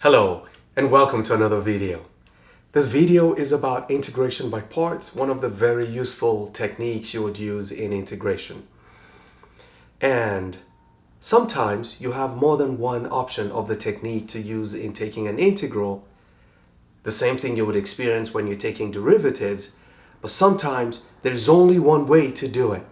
Hello and welcome to another video. This video is about integration by parts, one of the very useful techniques you would use in integration. And sometimes you have more than one option of the technique to use in taking an integral, the same thing you would experience when you're taking derivatives, but sometimes there's only one way to do it.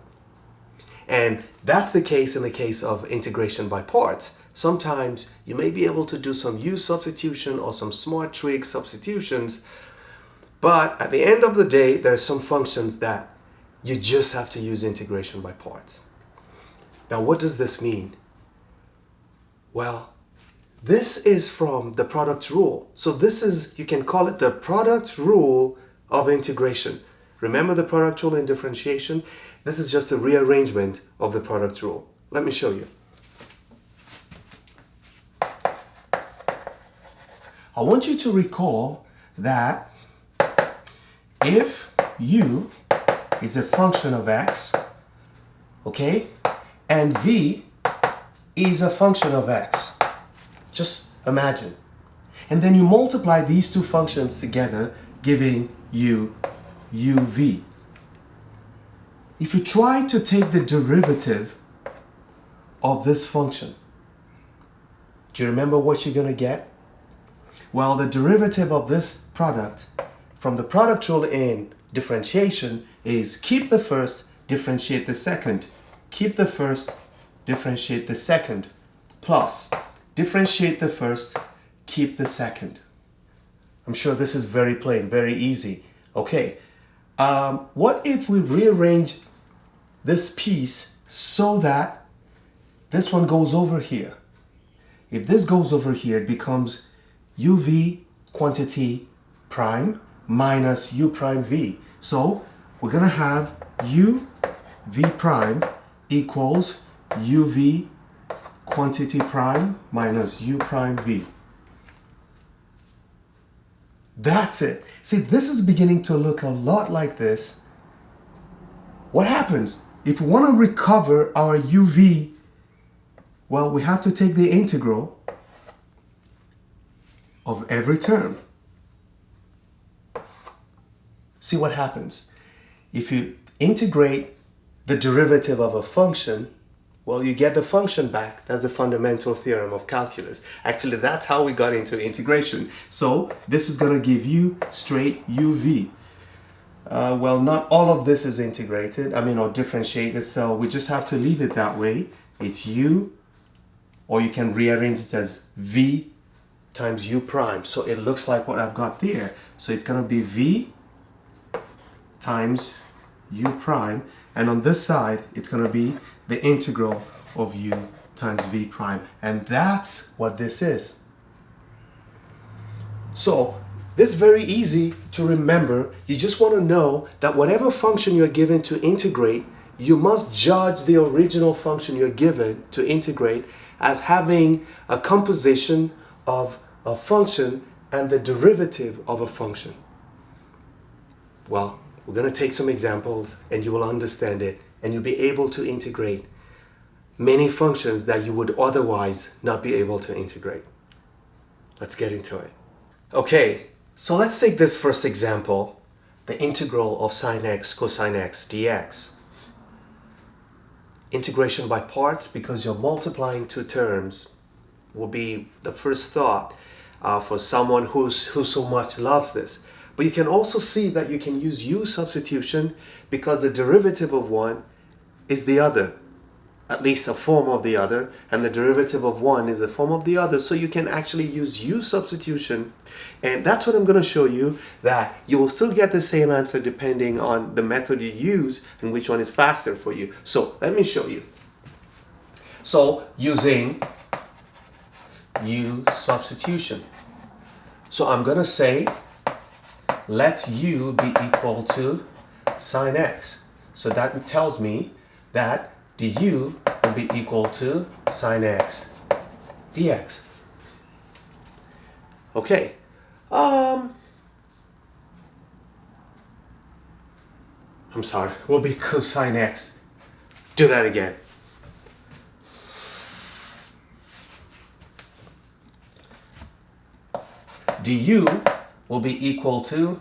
And that's the case in the case of integration by parts. Sometimes you may be able to do some U substitution or some smart trig substitutions, but at the end of the day, there's some functions that you just have to use integration by parts. Now, what does this mean? Well, this is from the product rule. So this is, you can call it the product rule of integration. Remember the product rule in differentiation? This is just a rearrangement of the product rule. Let me show you. I want you to recall that if u is a function of x, okay, and v is a function of x, just imagine. And then you multiply these two functions together, giving you uv. If you try to take the derivative of this function, do you remember what you're going to get? Well, the derivative of this product from the product rule in differentiation is keep the first, differentiate the second. Keep the first, differentiate the second, plus differentiate the first, keep the second. I'm sure this is very plain, very easy. Okay, what if we rearrange this piece so that this one goes over here? If this goes over here, it becomes uv quantity prime minus u prime v. So we're going to have u v prime equals uv quantity prime minus u prime v. That's it. See, this is beginning to look a lot like this. What happens? If we want to recover our uv, well, we have to take the integral of every term. See what happens. If you integrate the derivative of a function, well, you get the function back. That's the fundamental theorem of calculus. Actually, that's how we got into integration. So this is going to give you straight uv. Well, not all of this is integrated, or differentiated, so we just have to leave it that way. It's u, or you can rearrange it as v times u prime. So it looks like what I've got there. So it's going to be v times u prime, and on this side it's going to be the integral of u times v prime, and that's what this is. So this is very easy to remember. You just want to know that whatever function you're given to integrate, you must judge the original function you're given to integrate as having a composition of a function and the derivative of a function. Well, we're going to take some examples and you will understand it, and you'll be able to integrate many functions that you would otherwise not be able to integrate. Let's get into it. Okay, so let's take this first example, the integral of sine x cosine x dx. Integration by parts, because you're multiplying two terms, will be the first thought for someone who so much loves this. But you can also see that you can use u substitution because the derivative of one is the other, at least a form of the other, and the derivative of one is the form of the other. So you can actually use u substitution, and that's what I'm going to show you, that you will still get the same answer depending on the method you use and which one is faster for you. So let me show you. So using u substitution, so I'm going to say let u be equal to sine x. So that tells me that du will be equal to sine x dx. Okay. I'm sorry, will be cosine x. Do that again. du will be equal to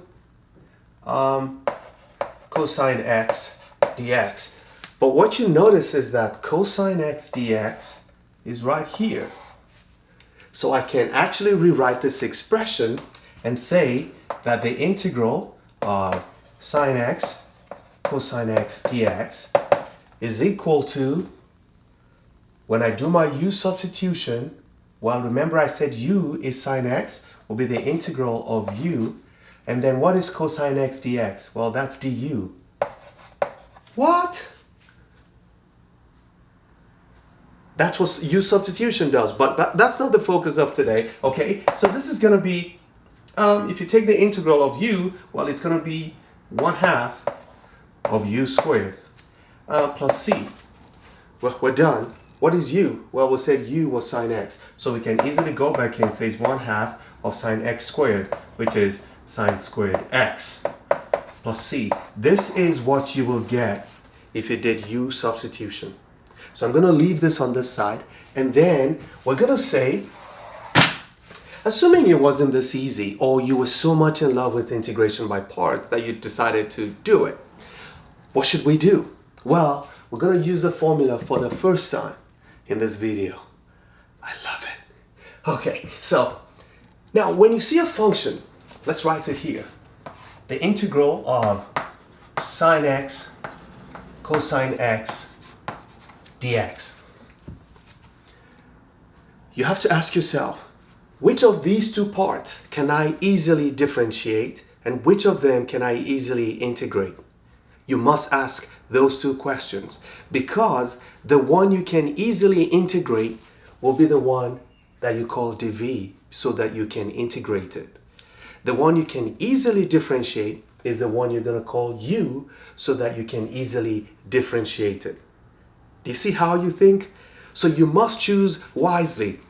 cosine x dx. But what you notice is that cosine x dx is right here. So I can actually rewrite this expression and say that the integral of sine x cosine x dx is equal to, when I do my u substitution, well, remember I said u is sine x, will be the integral of u, and then what is cosine x dx? Well, that's du. What? That's what u substitution does, but that's not the focus of today, okay? So this is going to be, if you take the integral of u, well, it's going to be 1/2 of u squared plus c. Well, we're done. What is u? Well, we said u was sine x, so we can easily go back and say it's 1/2 of sine x squared, which is sine squared x plus c. This is what you will get if you did u substitution. So I'm going to leave this on this side, and then we're going to say, assuming it wasn't this easy, or you were so much in love with integration by parts that you decided to do it, what should we do? Well, we're going to use the formula for the first time in this video. I love it. Okay, so now when you see a function, let's write it here. The integral of sine x cosine x dx. You have to ask yourself, which of these two parts can I easily differentiate, and which of them can I easily integrate? You must ask those two questions, because the one you can easily integrate will be the one that you call dv, so that you can integrate it. The one you can easily differentiate is the one you're going to call u, so that you can easily differentiate it. Do you see how you think? So you must choose wisely.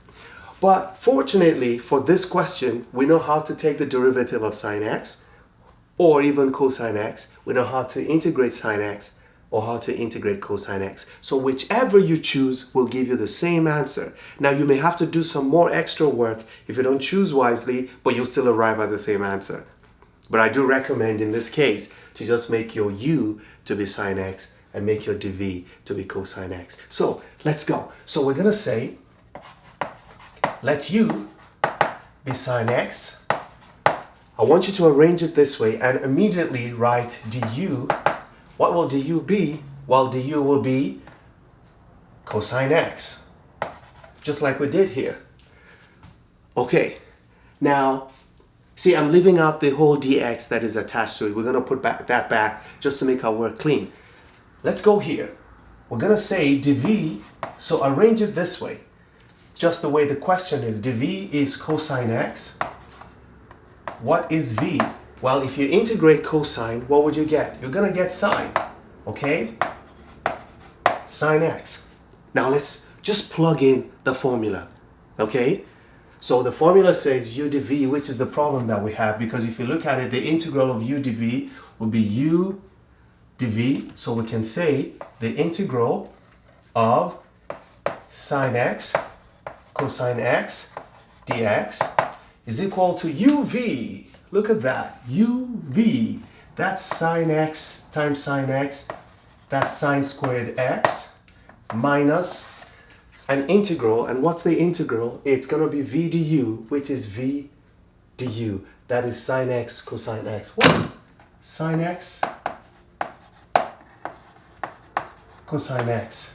But fortunately for this question, we know how to take the derivative of sine x, or even cosine x. We know how to integrate sine x, or how to integrate cosine x. So whichever you choose will give you the same answer. Now you may have to do some more extra work if you don't choose wisely, but you'll still arrive at the same answer. But I do recommend in this case to just make your u to be sine x and make your dv to be cosine x. So let's go. So we're going to say, let u be sine x. I want you to arrange it this way and immediately write du. What will du be? Well, du will be cosine x, just like we did here. Okay, now, see, I'm leaving out the whole dx that is attached to it. We're going to put that back just to make our work clean. Let's go here. We're going to say dv, so arrange it this way, just the way the question is. dv is cosine x. What is v? Well, if you integrate cosine, what would you get? You're going to get sine, okay? Sine x. Now let's just plug in the formula, okay? So the formula says u dv, which is the problem that we have, because if you look at it, the integral of u dv will be u dv. So we can say the integral of sine x cosine x dx is equal to uv. Look at that, uv. That's sine x times sine x. That's sine squared x minus an integral. And what's the integral? It's going to be v du, which is v du. That is sine x cosine x. What? Sine x cosine x.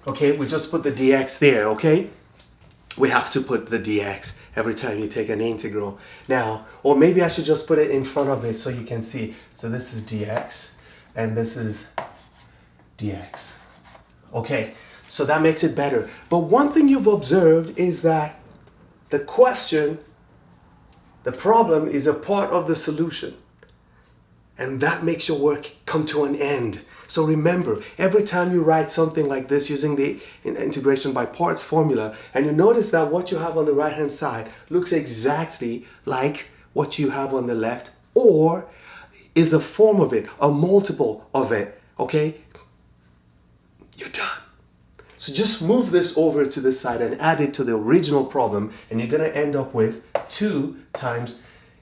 Okay, we just put the dx there, okay? We have to put the dx every time you take an integral. Now, or maybe I should just put it in front of it so you can see. So this is dx, and this is dx. Okay, so that makes it better. But one thing you've observed is that the question, the problem, is a part of the solution. And that makes your work come to an end. So remember, every time you write something like this using the integration by parts formula, and you notice that what you have on the right hand side looks exactly like what you have on the left, or is a form of it, a multiple of it, okay? You're done. So just move this over to this side and add it to the original problem, and you're going to end up with 2 times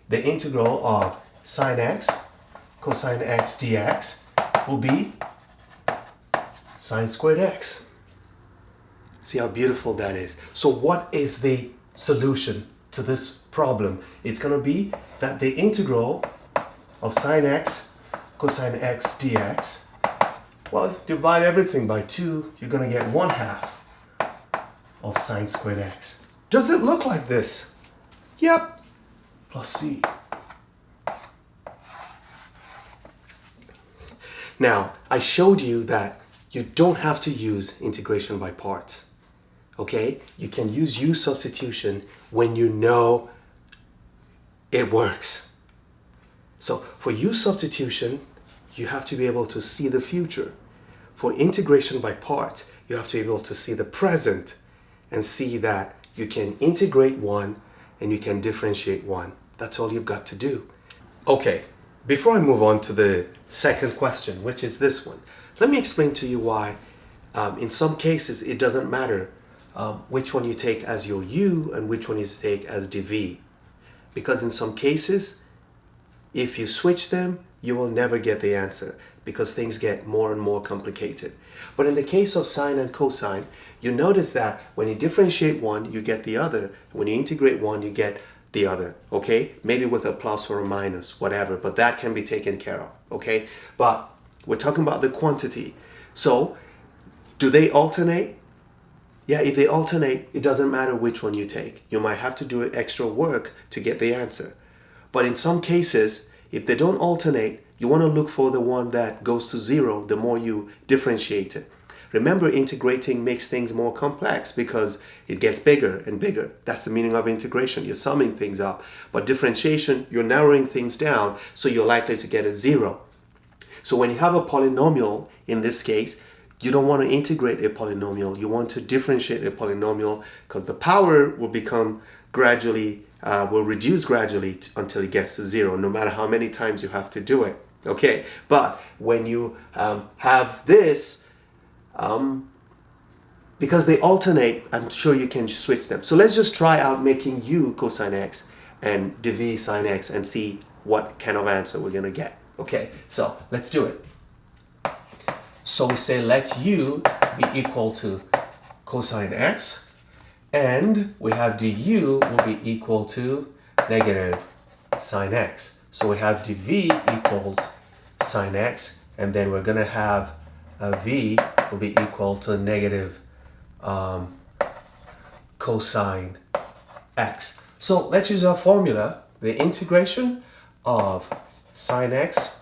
the integral of sine x cosine x dx will be sine squared x. See how beautiful that is? So what is the solution to this problem? It's going to be that the integral of sine x cosine x dx, well, divide everything by 2, you're going to get 1/2 of sine squared x. Does it look like this? Yep. Plus c. Now, I showed you that you don't have to use integration by parts. Okay? You can use u substitution when you know it works. So for u substitution, you have to be able to see the future. For integration by parts, you have to be able to see the present and see that you can integrate one and you can differentiate one. That's all you've got to do. Okay, before I move on to the second question, which is this one, let me explain to you why in some cases it doesn't matter which one you take as your u and which one you take as dv. Because in some cases, if you switch them, you will never get the answer because things get more and more complicated. But in the case of sine and cosine, you notice that when you differentiate one, you get the other. When you integrate one, you get the other, okay? Maybe with a plus or a minus, whatever, but that can be taken care of, okay? But we're talking about the quantity. So, do they alternate? Yeah, if they alternate, it doesn't matter which one you take. You might have to do extra work to get the answer. But in some cases, if they don't alternate, you want to look for the one that goes to 0 the more you differentiate it. Remember, integrating makes things more complex because it gets bigger and bigger. That's the meaning of integration. You're summing things up. But differentiation, you're narrowing things down, so you're likely to get a 0. So when you have a polynomial, in this case, you don't want to integrate a polynomial. You want to differentiate a polynomial because the power will become gradually, will reduce gradually until it gets to 0, no matter how many times you have to do it. Okay, but when you have this, because they alternate, I'm sure you can switch them. So let's just try out making u cosine x and dv sine x and see what kind of answer we're going to get. Okay, so let's do it. So we say let u be equal to cosine x, and we have du will be equal to negative sine x. So we have dv equals sine x, and then we're going to have v will be equal to negative cosine x. So let's use our formula. The integration of sine x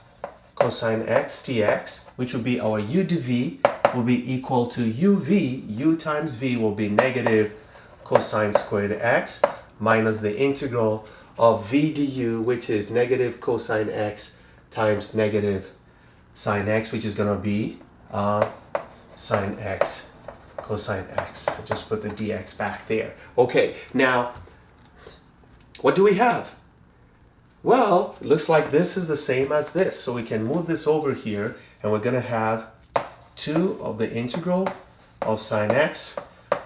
cosine x dx, which will be our u dv, will be equal to uv. U times v will be negative cosine squared x minus the integral of v du, which is negative cosine x times negative sine x, which is going to be sine x cosine x. I just put the dx back there. Okay, now what do we have? Well, it looks like this is the same as this, so we can move this over here, and we're going to have 2 of the integral of sine x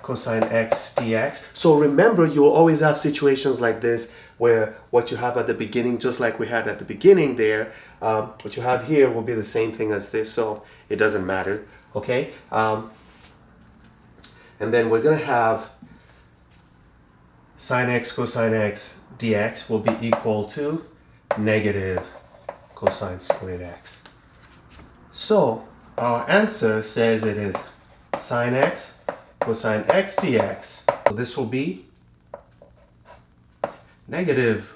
cosine x dx. So remember, you will always have situations like this where what you have at the beginning, just like we had at the beginning there, what you have here will be the same thing as this, so it doesn't matter, okay? And then we're going to have sine x cosine x dx will be equal to negative cosine squared x. So our answer says it is sine x cosine x dx. So this will be negative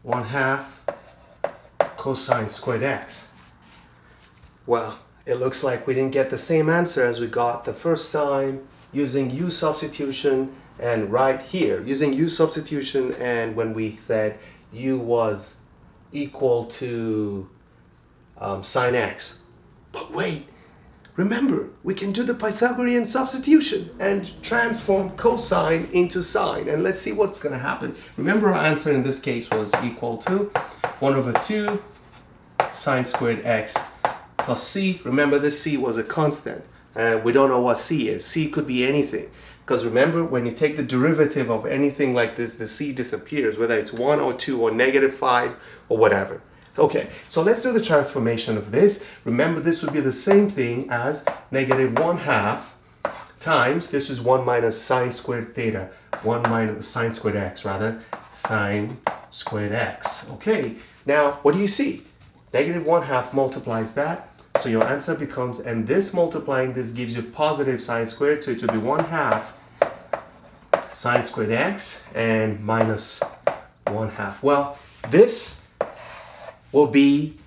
1/2 cosine squared x. Well, it looks like we didn't get the same answer as we got the first time using u substitution, and right here using u substitution, and when we said u was equal to sine x. But wait, remember, we can do the Pythagorean substitution and transform cosine into sine, and let's see what's going to happen. Remember, our answer in this case was equal to 1/2 sine squared x plus c. Remember, this c was a constant. We don't know what c is. C could be anything. Because remember, when you take the derivative of anything like this, the c disappears, whether it's 1 or 2 or -5 or whatever. Okay, so let's do the transformation of this. Remember, this would be the same thing as -1/2 times, this is 1 minus sine squared theta, 1 minus sine squared x rather, sine squared x. Okay, now what do you see? -1/2 multiplies that, so your answer becomes, and this multiplying this gives you positive sine squared, so it would be 1/2 sine squared x and minus 1/2. Well, this will be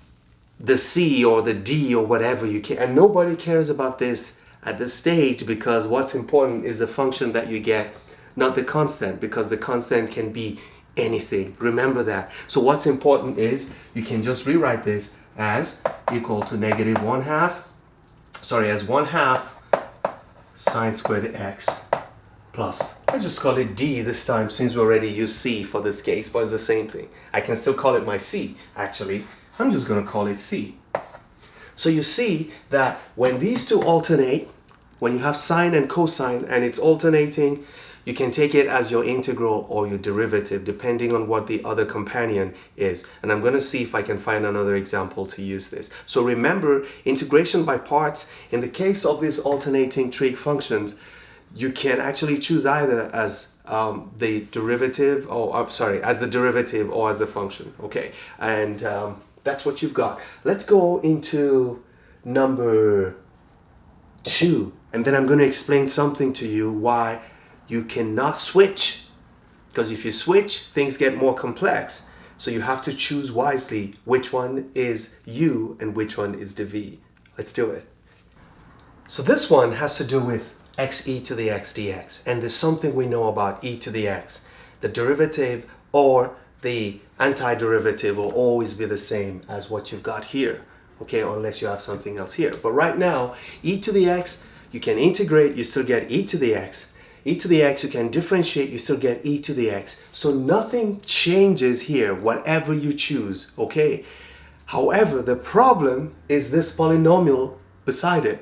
the c or the d or whatever you can, and nobody cares about this at this stage, because what's important is the function that you get, not the constant, because the constant can be anything. Remember that. So what's important is you can just rewrite this as equal to as 1/2 sine squared x plus, let's just call it d this time, since we already use c for this case, but it's the same thing. I can still call it my c, actually. I'm just going to call it c. So you see that when these two alternate, when you have sine and cosine and it's alternating, you can take it as your integral or your derivative, depending on what the other companion is. And I'm going to see if I can find another example to use this. So remember, integration by parts, in the case of these alternating trig functions, you can actually choose either as the derivative, or as the derivative or as the function. Okay, and that's what you've got. Let's go into number 2, and then I'm going to explain something to you why you cannot switch. Because if you switch, things get more complex. So you have to choose wisely which one is u and which one is the v. Let's do it. So this one has to do with x e to the x dx, and there's something we know about e to the x. The derivative or the antiderivative will always be the same as what you've got here, okay, unless you have something else here. But right now, e to the x, you can integrate, you still get e to the x. E to the x, you can differentiate, you still get e to the x. So nothing changes here, whatever you choose, okay? However, the problem is this polynomial beside it,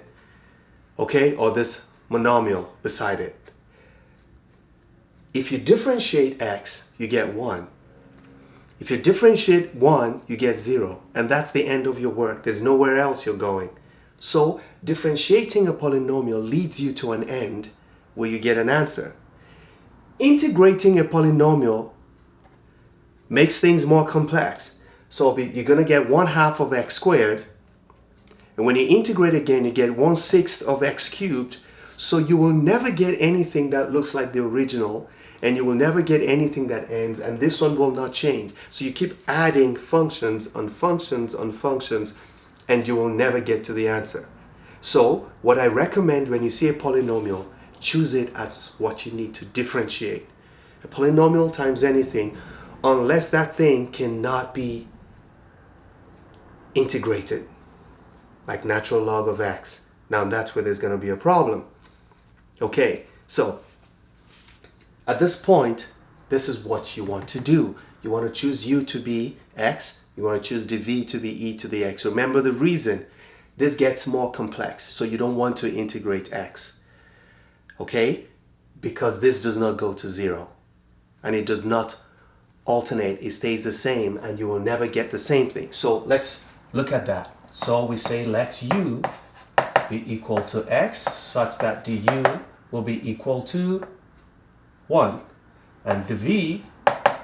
okay, or this monomial beside it. If you differentiate x, you get 1. If you differentiate 1, you get 0. And that's the end of your work. There's nowhere else you're going. So differentiating a polynomial leads you to an end where you get an answer. Integrating a polynomial makes things more complex. So you're going to get 1/2 of x squared. And when you integrate again, you get 1/6 of x cubed. So you will never get anything that looks like the original, and you will never get anything that ends, and this one will not change. So you keep adding functions on functions on functions, and you will never get to the answer. So what I recommend when you see a polynomial, choose it as what you need to differentiate. A polynomial times anything, unless that thing cannot be integrated, like natural log of x. Now that's where there's going to be a problem. Okay, so at this point, this is what you want to do. You want to choose u to be x. You want to choose the v to be e to the x. Remember the reason. This gets more complex, so you don't want to integrate x. Okay? Because this does not go to 0. And it does not alternate. It stays the same, and you will never get the same thing. So let's look at that. So we say let u be equal to x, such that du will be equal to 1. And the v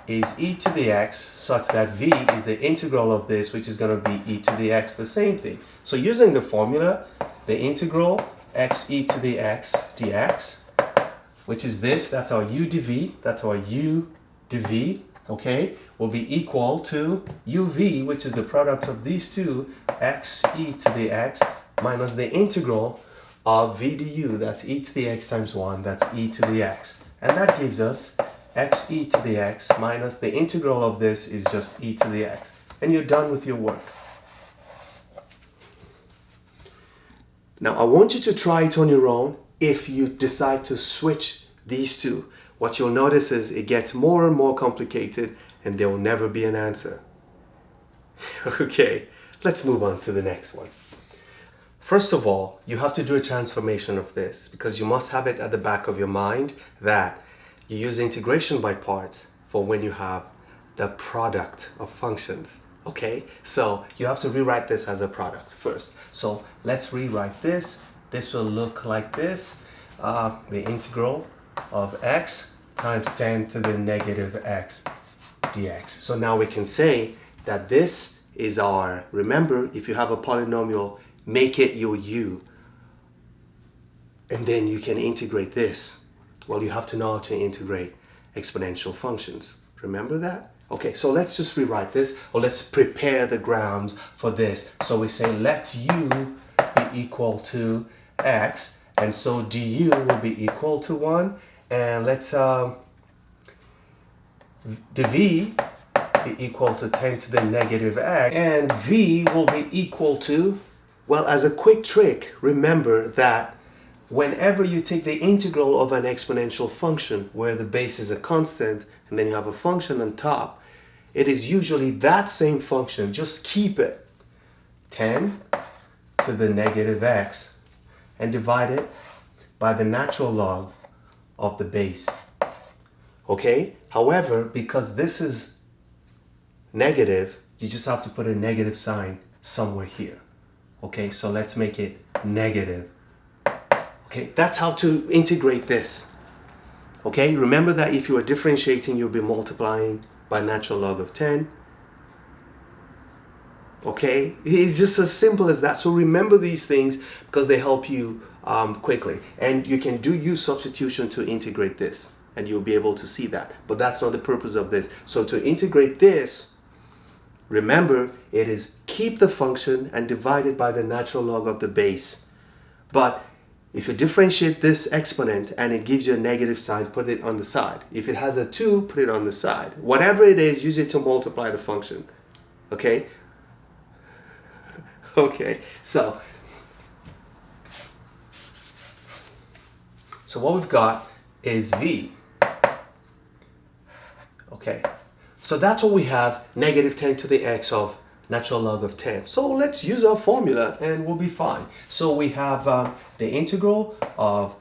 is e to the x, such that v is the integral of this, which is going to be e to the x, the same thing. So using the formula, the integral x e to the x dx, which is this, that's our u dv, that's our u dv, okay, will be equal to uv, which is the product of these two, x e to the x, minus the integral of v du, that's e to the x times 1, that's e to the x. And that gives us x e to the x minus the integral of this is just e to the x. And you're done with your work. Now I want you to try it on your own. If you decide to switch these two, what you'll notice is it gets more and more complicated, and there will never be an answer. Okay, let's move on to the next one. First of all, you have to do a transformation of this because you must have it at the back of your mind that you use integration by parts for when you have the product of functions. Okay, so you have to rewrite this as a product first. So let's rewrite this. This will look like this. The integral of x times 10 to the negative x dx. So now we can say that this is our, remember, if you have a polynomial, make it your u. And then you can integrate this. Well, you have to know how to integrate exponential functions. Remember that? Okay, so let's just rewrite this, or let's prepare the grounds for this. So we say let u be equal to x, and so du will be equal to 1, and let's dv be equal to 10 to the negative x, and v will be equal to, well, as a quick trick, remember that whenever you take the integral of an exponential function where the base is a constant and then you have a function on top, it is usually that same function. Just keep it 10 to the negative x and divide it by the natural log of the base. Okay? However, because this is negative, you just have to put a negative sign somewhere here. Okay, so let's make it negative. Okay, that's how to integrate this. Okay, remember that if you are differentiating, you'll be multiplying by natural log of 10. Okay, it's just as simple as that. So remember these things because they help you quickly. And you can do u substitution to integrate this, and you'll be able to see that. But that's not the purpose of this. So to integrate this, remember, it is keep the function and divide it by the natural log of the base. But if you differentiate this exponent and it gives you a negative sign, put it on the side. If it has a 2, put it on the side. Whatever it is, use it to multiply the function. Okay? Okay, so what we've got is v. Okay, so that's what we have, negative 10 to the x of natural log of 10. So let's use our formula and we'll be fine. So we have the integral of,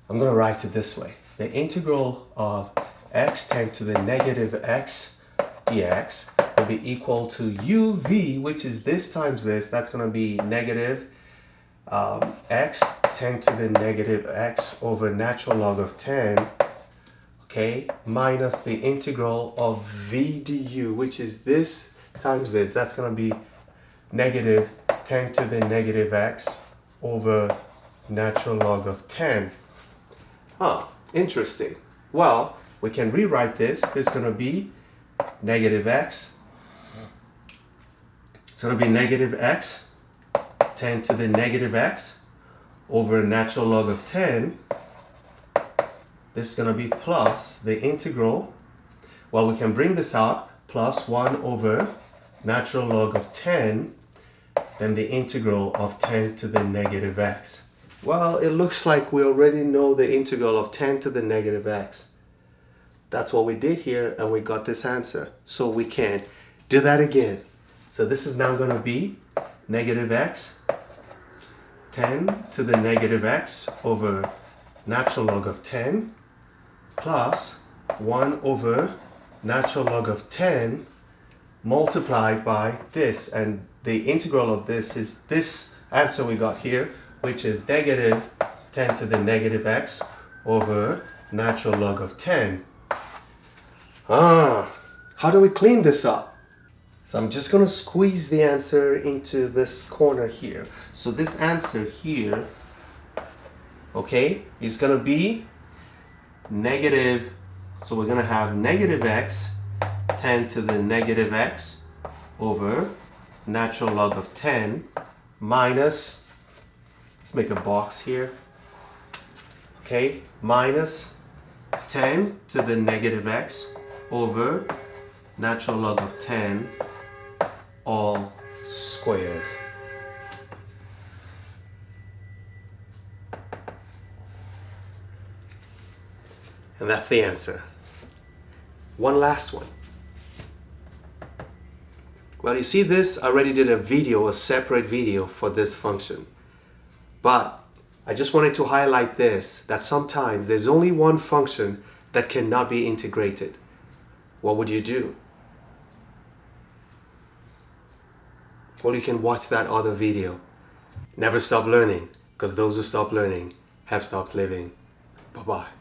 I'm going to write it this way, the integral of x 10 to the negative x dx will be equal to uv, which is this times this. That's going to be negative x 10 to the negative x over natural log of 10, okay, minus the integral of v du, which is this times this. That's going to be negative 10 to the negative x over natural log of 10. Interesting. Well, we can rewrite this. This is going to be negative x. It's going to be negative x 10 to the negative x over natural log of 10. This is going to be plus the integral. Well, we can bring this out, plus 1 over natural log of 10, then the integral of 10 to the negative x. Well, it looks like we already know the integral of 10 to the negative x. That's what we did here, and we got this answer. So we can do that again. So this is now going to be negative x 10 to the negative x over natural log of 10 plus 1 over natural log of 10 multiplied by this, and the integral of this is this answer we got here, which is negative 10 to the negative x over natural log of 10. How do we clean this up? So I'm just going to squeeze the answer into this corner here. So this answer here, okay, is going to be negative, so we're going to have negative x 10 to the negative x over natural log of 10 minus, let's make a box here, okay, minus 10 to the negative x over natural log of 10 all squared. And that's the answer. One last one. Well, you see this, I already did a video, a separate video for this function. But I just wanted to highlight this, that sometimes there's only one function that cannot be integrated. What would you do? Well, you can watch that other video. Never stop learning, because those who stop learning have stopped living. Bye-bye.